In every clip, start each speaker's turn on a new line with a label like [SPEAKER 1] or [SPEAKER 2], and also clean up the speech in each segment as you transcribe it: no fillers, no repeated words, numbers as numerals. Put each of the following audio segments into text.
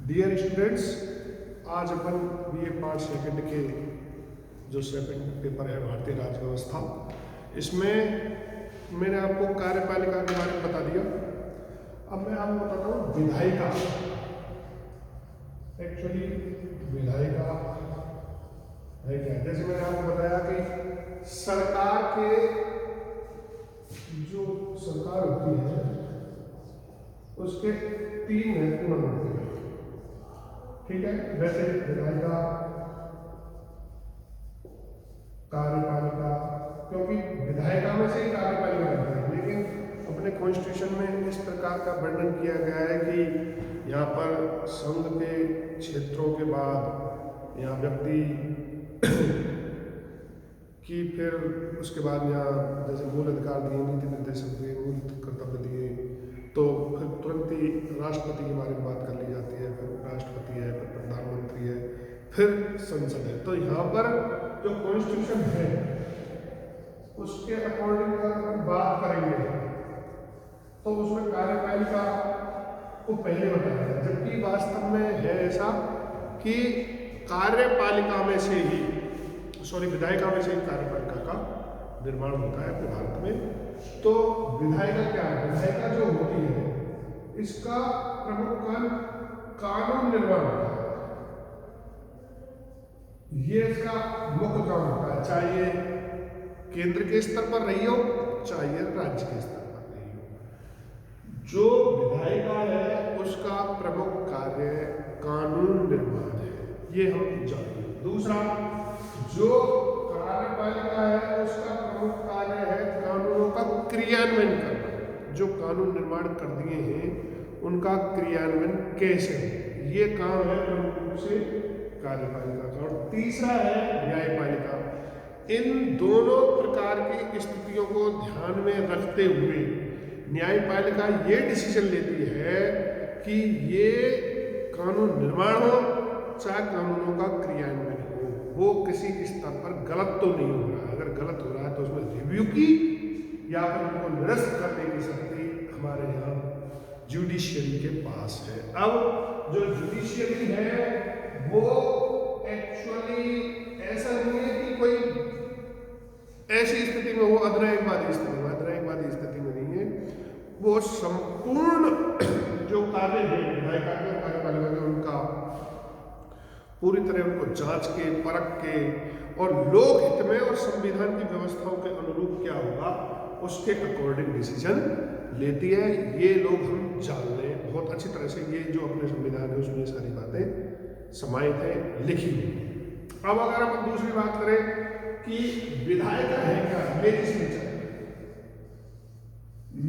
[SPEAKER 1] Dear students, आज अपन BA part second के जो सेकंड पेपर है भारतीय राज्य व्यवस्था, इसमें मैंने आपको कार्यपालिका के बारे में बता दिया। अब मैं आपको बताता हूँ विधायिका। एक्चुअली विधायिका है क्या? जैसे मैंने आपको बताया कि सरकार के जो सरकार होती है उसके तीन महत्वपूर्ण होते हैं। ठीक है, वैसे विधायिका, कार्यपालिका, क्योंकि विधायिका में से ही कार्यपालिका बनती है, लेकिन अपने कॉन्स्टिट्यूशन में इस प्रकार का वर्णन किया गया है कि यहाँ पर संघ के क्षेत्रों के बाद यहाँ व्यक्ति कि फिर उसके बाद यहाँ जैसे मूल अधिकार दिए, नीति निर्देशक दिए, मूल कर्तव्य दिए, तो फिर तुरंत ही राष्ट्रपति के बारे में बात कर ली जाती है, फिर राष्ट्रपति है, फिर प्रधानमंत्री है, फिर संसद है। तो यहाँ पर जो कॉन्स्टिट्यूशन है उसके अकॉर्डिंग अगर हम बात करेंगे तो उसमें कार्यपालिका को पहले बताया है, जबकि वास्तव में है ऐसा कि कार्यपालिका में से ही विधायिका में से ही कार्यपालिका का निर्माण होता है अपने भारत में। तो विधायिका क्या है? विधायिका जो होती है इसका प्रमुख काम कानून निर्माण होता है। ये इसका मुख्य काम होता है, चाहे ये केंद्र के स्तर पर रही हो, चाहे ये राज्य के स्तर पर रही हो। जो विधायिका है उसका प्रमुख कार्य कानून निर्माण है, ये हम जानिए। दूसरा, जो कार्यपालिका है उसका प्रमुख कार्य है कानूनों का क्रियान्वयन करना। जो कानून निर्माण कर दिए हैं उनका क्रियान्वयन कैसे हो, ये काम है प्रमुख रूप से कार्यपालिका का। और तीसरा है न्यायपालिका। इन दोनों प्रकार की स्थितियों को ध्यान में रखते हुए न्यायपालिका ये डिसीजन लेती है कि ये कानून निर्माण हो चाहे कानूनों का क्रियान्वयन हो, वो किसी स्तर पर गलत तो नहीं हो रहा है। अगर गलत हो रहा है तो उसमें रिव्यू की या फिर उनको निरस्त करने की शक्ति हमारे यहाँ जुडिशियरी के पास है। अब जो जुडिशियरी है वो एक्चुअली ऐसा नहीं है कि कोई ऐसी स्थिति में हो, अधनायकवादी स्थिति में नहीं है। वो संपूर्ण जो कार्य है विधायिका के कार्यपालिका के, उनका पूरी तरह उनको जांच के, परख के और लोक हित में और संविधान की व्यवस्थाओं के अनुरूप क्या होगा उसके अकॉर्डिंग डिसीजन लेती है। ये लोग हम जान लें बहुत अच्छी तरह से, ये जो अपने संविधान है उसमें सारी बातें समाहित है, लिखी हुई। अब अगर हम दूसरी बात करें कि विधायिका है क्या, लेजिस्लेचर,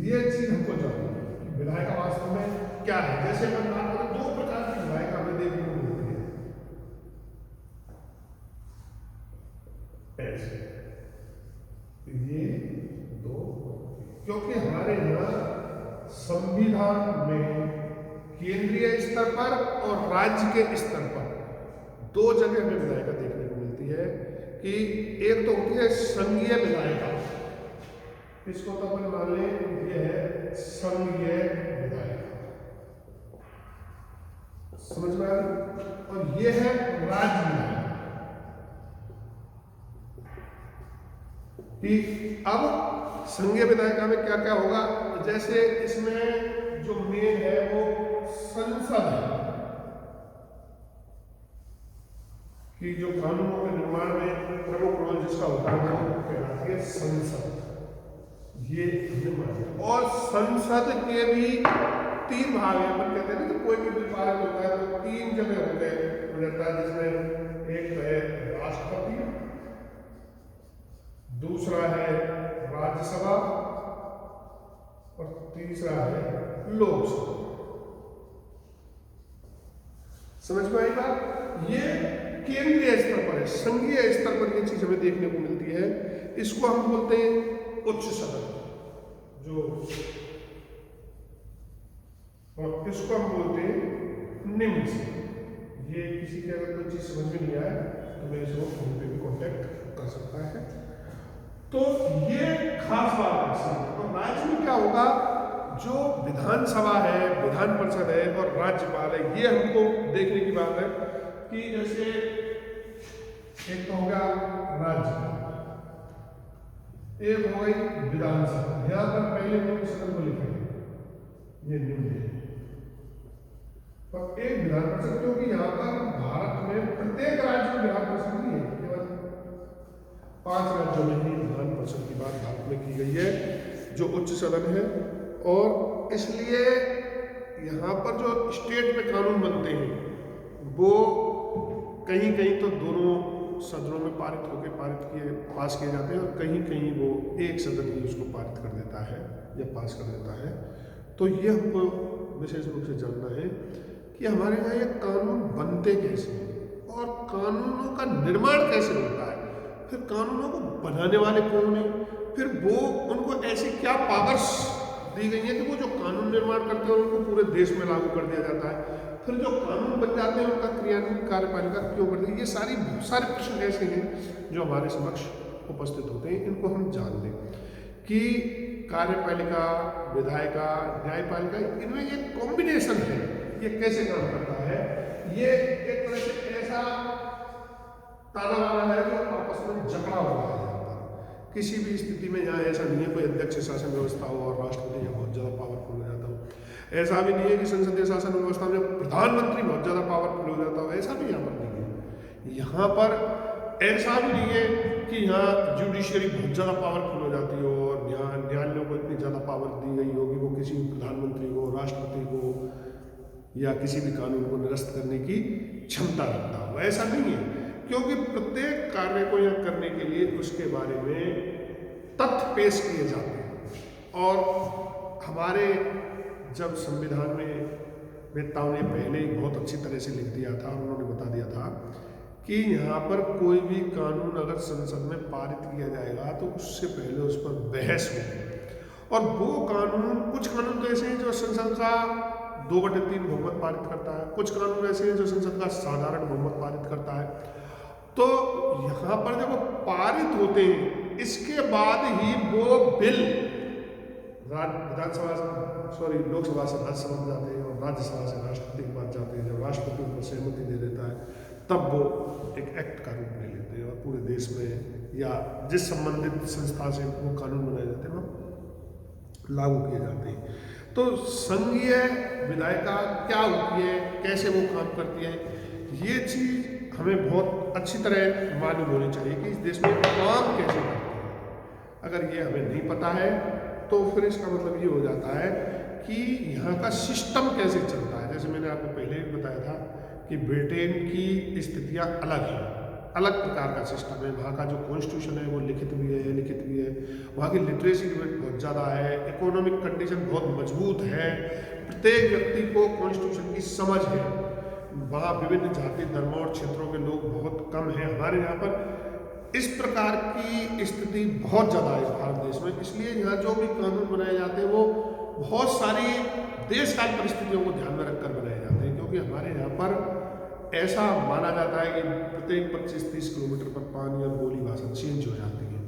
[SPEAKER 1] ये चीज हमको जाननी है कि विधायिका वास्तव में क्या है। जैसे हम बात करें, दो प्रकार की विधायिका हमें देखने को मिलती है। ऐसे ये दो, क्योंकि हमारे यहाँ संविधान में केंद्रीय स्तर पर और राज्य के स्तर पर दो जगह हमें विधायिका देखने को मिलती है कि एक तो होती है संघीय विधायिका, इसको तो अपन मान लें ये है संघीय विधायिका, समझ में आ रही? और ये है राज्य विधायिका। ठीक, अब संघीय विधायिका में क्या क्या होगा? जैसे इसमें जो मेन है वो संसद है कि जो कानूनों के निर्माण में प्रमुख रोल जिसका होता है वो कहलाती है संसद। ये और संसद के भी तीन भाग हैं। अपन कहते हैं ना कि कोई भी पार्ट होता है तो तीन जगह होते हैं, जिसमें एक है राष्ट्रपति, दूसरा है राज्यसभा और तीसरा है लोकसभा। समझ में आई बात? ये केंद्रीय स्तर पर है, संघीय स्तर पर ये चीज हमें देखने को मिलती है। इसको हम बोलते हैं उच्च सदन, जो और इसको हम बोलते हैं निम्न सदन। ये किसी के अगर कोई चीज समझ में नहीं आए तो मैं इसको फोन पे भी कॉन्टेक्ट कर सकता है। तो ये खास बात है। और राज्य में क्या होगा? जो विधानसभा है, विधान परिषद है और राज्यपाल है। ये हमको देखने की बात है कि जैसे एक तो हो गया राज्यपाल, एक हो गई विधानसभा। यहाँ पर पहले निम्न सदन को लिखेंगे, ये निम्न है, और एक विधान परिषद, क्योंकि यहाँ पर भारत में प्रत्येक राज्य में विधान परिषद नहीं है, केवल 5 राज्यों में ही विधान परिषद की बात भारत में की गई है, जो उच्च सदन है। और इसलिए यहाँ पर जो स्टेट में कानून बनते हैं वो कहीं कहीं तो दोनों सदनों में पास किए जाते हैं, और कहीं कहीं वो एक सदन ही उसको पारित कर देता है या पास कर देता है। तो ये हमको विशेष रूप से जानना है कि हमारे यहाँ ये कानून बनते कैसे हैं और कानूनों का निर्माण कैसे होता है, फिर कानूनों को बनाने वाले कौन हैं, फिर वो उनको ऐसी क्या पावर्स दी गई है कि वो जो कानून निर्माण करते हैं उनको पूरे देश में लागू कर दिया जाता है, फिर जो कानून बन जाते हैं उनका क्रियान्वयन कार्यपालिका क्यों करती है। ये बहुत सारे प्रश्न ऐसे हैं जो हमारे समक्ष उपस्थित होते हैं। इनको हम जान लें कि कार्यपालिका, विधायिका, न्यायपालिका, इनमें ये कॉम्बिनेशन है, ये कैसे काम करता है। ये एक तरह से ऐसा ताना बाना है जो आपस में जकड़ा हुआ है। किसी भी स्थिति में यहाँ ऐसा नहीं है कोई अध्यक्ष शासन व्यवस्था हो और राष्ट्रपति यहाँ बहुत ज़्यादा पावरफुल हो जाता हो, ऐसा भी नहीं है कि संसदीय शासन व्यवस्था में प्रधानमंत्री बहुत ज़्यादा पावरफुल हो जाता हो, ऐसा भी यहाँ पर नहीं है। यहाँ पर ऐसा भी नहीं है कि यहाँ जुडिशियरी बहुत ज़्यादा पावरफुल हो जाती हो और यहाँ न्यायालयों को इतनी ज़्यादा पावर दी गई होगी वो किसी प्रधानमंत्री को, राष्ट्रपति को या किसी भी कानून को निरस्त करने की क्षमता रखता हो, ऐसा नहीं है। क्योंकि प्रत्येक कार्य को यह करने के लिए उसके बारे में तथ्य पेश किए जाते हैं। और हमारे जब संविधान में वेत्ताओं ने पहले ही बहुत अच्छी तरह से लिख दिया था और उन्होंने बता दिया था कि यहाँ पर कोई भी कानून अगर संसद में पारित किया जाएगा तो उससे पहले उस पर बहस होगी, और वो कानून, कुछ कानून तो ऐसे हैं जो संसद का 2/3 बहुमत पारित करता है, कुछ कानून ऐसे हैं जो संसद का साधारण बहुमत पारित करता है। तो यहाँ पर जब वो पारित होते हैं इसके बाद ही वो बिल लोकसभा से राज्यसभा में जाते हैं और राज्यसभा से राष्ट्रपति के पास जाते हैं। जब राष्ट्रपति उनको सहमति दे देता है तब वो एक एक्ट का रूप ले लेते हैं और पूरे देश में या जिस संबंधित संस्था से वो कानून बनाए जाते हैं वो लागू किए जाते हैं। तो संघीय विधायिका क्या होती है, कैसे वो काम करती है, ये चीज़ हमें बहुत अच्छी तरह मालूम होनी चाहिए कि इस देश में काम कैसे करते हैं। अगर ये हमें नहीं पता है तो फिर इसका मतलब ये हो जाता है कि यहाँ का सिस्टम कैसे चलता है। जैसे मैंने आपको पहले भी बताया था कि ब्रिटेन की स्थितियाँ अलग हैं, अलग प्रकार का सिस्टम है। वहाँ का जो कॉन्स्टिट्यूशन है वो लिखित भी है, लिखित भी है। वहाँ की लिटरेसी रेट बहुत ज़्यादा है, इकोनॉमिक कंडीशन बहुत मजबूत है, प्रत्येक व्यक्ति को कॉन्स्टिट्यूशन की समझ है। वहाँ विभिन्न जाति धर्म और क्षेत्रों के लोग बहुत कम हैं। हमारे यहाँ पर इस प्रकार की स्थिति बहुत ज़्यादा है भारत देश में, इसलिए यहाँ जो भी कानून बनाए जाते हैं वो बहुत सारी देशकाल परिस्थितियों को ध्यान में रखकर बनाए जाते हैं। क्योंकि हमारे यहाँ पर ऐसा माना जाता है कि प्रत्येक 25-30 किलोमीटर पर पानी और बोली भाषा चेंज हो जाती है।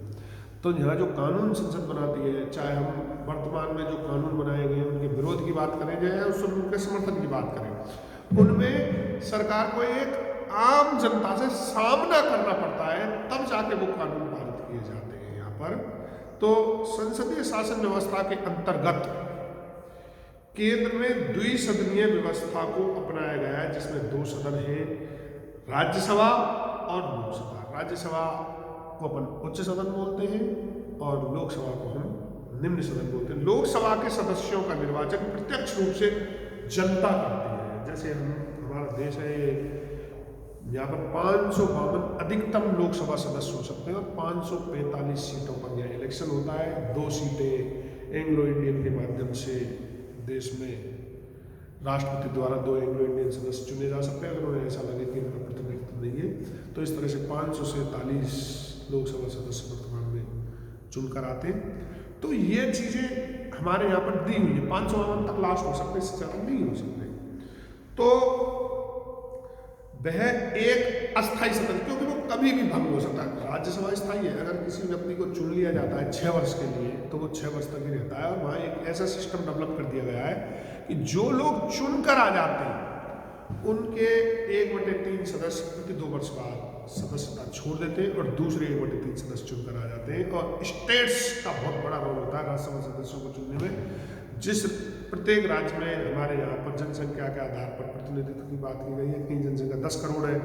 [SPEAKER 1] तो यहाँ जो कानून संसद बनाती है, चाहे हम वर्तमान में जो कानून बनाए गए हैं उनके विरोध की बात करें या उनके समर्थन की बात करें, उनमें सरकार को एक आम जनता से सामना करना पड़ता है, तब जाके वो कानून पारित किए जाते हैं यहाँ पर। तो संसदीय शासन व्यवस्था के अंतर्गत केंद्र में द्विसदनीय व्यवस्था को अपनाया गया है, जिसमें 2 सदन हैं, राज्यसभा और लोकसभा। राज्यसभा को अपन उच्च सदन बोलते हैं और लोकसभा को हम निम्न सदन बोलते हैं। लोकसभा के सदस्यों का निर्वाचन प्रत्यक्ष रूप से जनता करती है। जैसे हमारा देश है, यहाँ पर 552 अधिकतम लोकसभा सदस्य हो सकते हैं और 545 सीटों पर यह इलेक्शन होता है। 2 सीटें एंग्लो इंडियन के माध्यम से देश में राष्ट्रपति द्वारा 2 एंग्लो इंडियन सदस्य चुने जा सकते हैं अगर उन्हें ऐसा लगे कि इनका प्रतिनिधित्व नहीं है। तो इस तरह से 547 लोकसभा सदस्य वर्तमान में चुनकर आते हैं। तो ये चीज़ें हमारे यहाँ पर दी हुई है, 552 तक लास्ट हो सकते, इससे ज़्यादा नहीं हो सकते। तो वह एक अस्थायी सदन, क्योंकि वो कभी भी भंग हो सकता है। राज्यसभा स्थायी है, अगर किसी व्यक्ति को चुन लिया जाता है 6 वर्ष के लिए तो वो 6 वर्ष तक ही रहता है। और वहाँ एक ऐसा सिस्टम डेवलप कर दिया गया है कि जो लोग चुनकर आ जाते हैं उनके 1/3 सदस्य प्रति 2 वर्ष बाद सदस्यता छोड़ देते हैं और दूसरे 1/3 सदस्य चुनकर आ जाते हैं। और स्टेट्स का बहुत बड़ा रोल होता है राज्यसभा सदस्यों को चुनने में। जिस प्रत्येक राज्य में हमारे यहाँ पर जनसंख्या के आधार पर प्रतिनिधित्व की बात की गई है, कहीं जनसंख्या 10 करोड़ है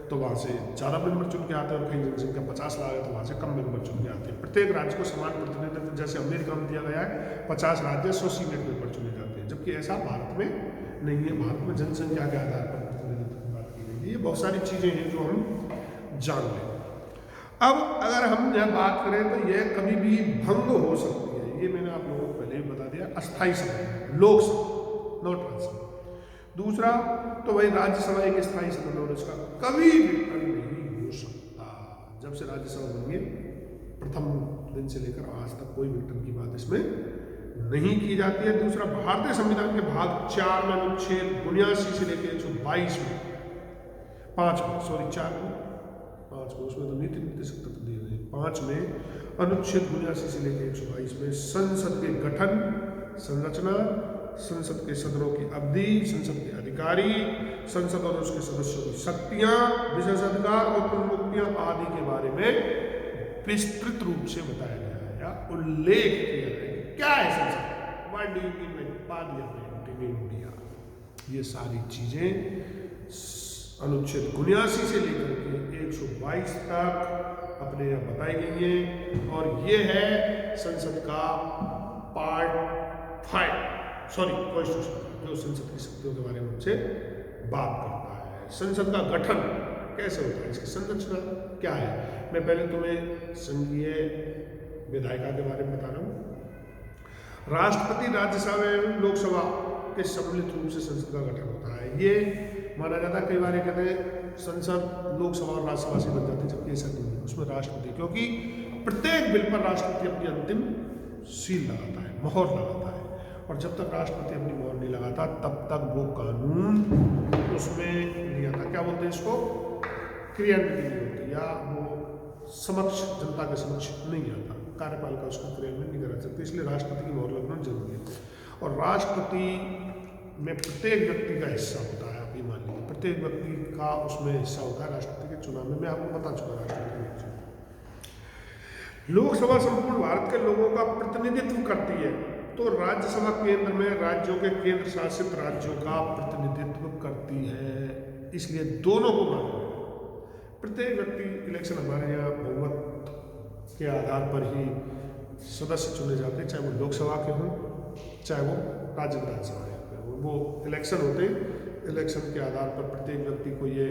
[SPEAKER 1] तो वहाँ से ज़्यादा मेंबर चुन के आते हैं, और कहीं जनसंख्या 50 लाख है तो वहाँ से कम मेंबर चुन के आते हैं। प्रत्येक राज्य को समान प्रतिनिधित्व जैसे अमेरिका में दिया गया है, 50 राज्य 100 सीनेट मेंबर चुने जाते हैं, जबकि ऐसा भारत में नहीं है। भारत में जनसंख्या के आधार पर प्रतिनिधित्व की बात की गई है। ये बहुत सारी चीज़ें हैं जो हम जान लें। अब अगर हम यह बात करें तो यह कभी भी भंग हो सकती है, ये मैंने आप लोगों को पहले ही बता दिया। अस्थायी सभा, लोकसभा, नॉट राज्यसभा। दूसरा तो वही राज्यसभा एक स्थायी सदन और उसका कभी विघटन नहीं हो सकता। जब से राज्यसभा बनी है प्रथम दिन से लेकर आज तक कोई विघटन की बात इसमें नहीं की जाती है। दूसरा, भारतीय संविधान के भाग 4 में अनुच्छेद 79 से लेकर 122 में 5 में उसमें तो नीति निर्देशक तत्व दिए गए। 5 में अनुच्छेद 79 से लेकर 122 में संसद के गठन, संरचना, संसद के सदनों की अवधि, संसद के अधिकारी, संसद और उसके सदस्यों की शक्तियां, विशेषाधिकार और प्रमुखतियां आदि के बारे में विस्तृत रूप से बताया गया है या उल्लेख किया गया है। क्या है संसद? What do you mean by parliament in India? ये सारी चीजें अनुच्छेद 79 से लेकर के 122 तक अपने यहाँ बताई गई हैं। और ये है संसद का पार्ट 5, कॉन्स्टिट्यूशन, जो संसद की शक्तियों के बारे में हमसे बात करता है। संसद का गठन कैसे होता है, इसकी संरचना क्या है, मैं पहले तुम्हें संघीय विधायिका के बारे में बता रहा हूँ। राष्ट्रपति, राज्यसभा एवं लोकसभा के सम्मिलित रूप से संसद का गठन होता है। ये माना जाता है, कई बार कहते हैं संसद लोकसभा और राज्यसभा से बन जाती है, जबकि ऐसा नहीं है। उसमें राष्ट्रपति, क्योंकि प्रत्येक बिल पर राष्ट्रपति अपनी अंतिम सील लगाता है, मोहर लगाता है, और जब तक राष्ट्रपति अपनी मोहर नहीं लगाता तब तक वो कानून उसमें नहीं आता। क्या बोलते हैं इसको? क्रियान्वित नहीं होती, या वो समक्ष, जनता के समक्ष नहीं आता। कार्यपालिका उसको क्रियान्वित नहीं करा सकती, इसलिए राष्ट्रपति की मोहर लगना जरूरी है। और राष्ट्रपति में प्रत्येक व्यक्ति का हिस्सा होता है। आप ये मान लीजिए प्रत्येक व्यक्ति का उसमें हिस्सा होता है राष्ट्रपति के चुनाव में। मैं आपको बता चुका राष्ट्रपति में। लोकसभा संपूर्ण भारत के लोगों का प्रतिनिधित्व करती है, तो राज्यसभा केंद्र में राज्यों के केंद्र शासित राज्यों का प्रतिनिधित्व करती है। इसलिए दोनों को माना गया। प्रत्येक व्यक्ति, इलेक्शन हमारे यहाँ बहुमत के आधार पर ही सदस्य चुने जाते हैं, चाहे वो लोकसभा के हों चाहे वो राज्य विधानसभा के हों। वो इलेक्शन होते हैं, इलेक्शन के आधार पर प्रत्येक व्यक्ति को ये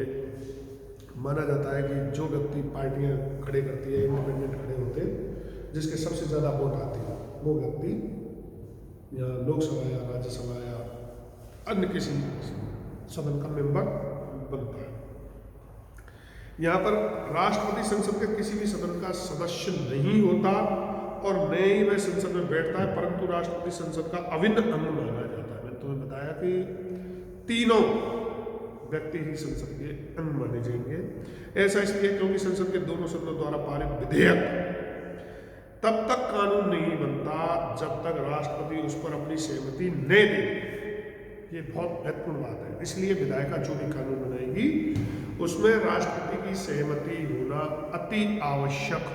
[SPEAKER 1] माना जाता है कि जो व्यक्ति पार्टियां खड़े करती है, इंडिपेंडेंट खड़े होते हैं, जिसके सबसे ज़्यादा वोट आती है, वो व्यक्ति या लोकसभा या राज्यसभा या अन्य किसी सदन का मेंबर बनता है। यहाँ पर राष्ट्रपति संसद के किसी भी सदन का सदस्य नहीं होता और न ही वह संसद में बैठता है, परंतु राष्ट्रपति संसद का अभिन्न अंग माना जाता है। मैंने तुम्हें बताया कि तीनों व्यक्ति ही संसद के अंग माने जाएंगे। ऐसा इसलिए क्योंकि संसद के दोनों सदनों द्वारा पारित विधेयक तब तक कानून नहीं बनता जब तक राष्ट्रपति उस पर अपनी सहमति न दे। ये बहुत महत्वपूर्ण बात है। इसलिए विधायिका जो भी कानून बनाएगी उसमें राष्ट्रपति की सहमति होना अति आवश्यक